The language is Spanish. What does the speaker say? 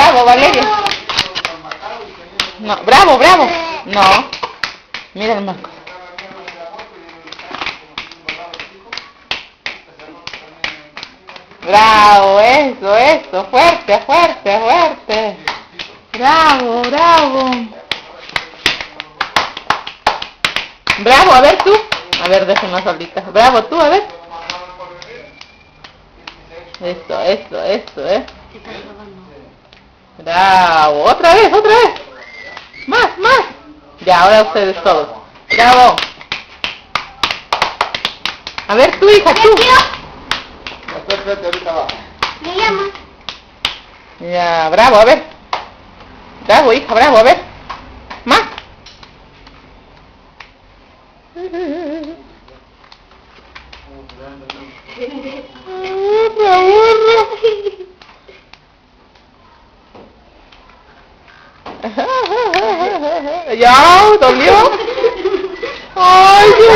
bravo, Valeria. No, bravo, bravo. No. Mira el Marco. Bravo, eso, fuerte, fuerte, fuerte. Bravo, bravo. Bravo, a ver tú. A ver, déjenme solita. Bravo tú, a ver. Eso. Bravo, otra vez. Más. Ya, ahora ustedes todos. Bravo. A ver tú, hija, tú. Me llama. Ya, bravo, a ver. Bravo, hija, bravo, a ver. Más. Ya, dolió. Ay, qué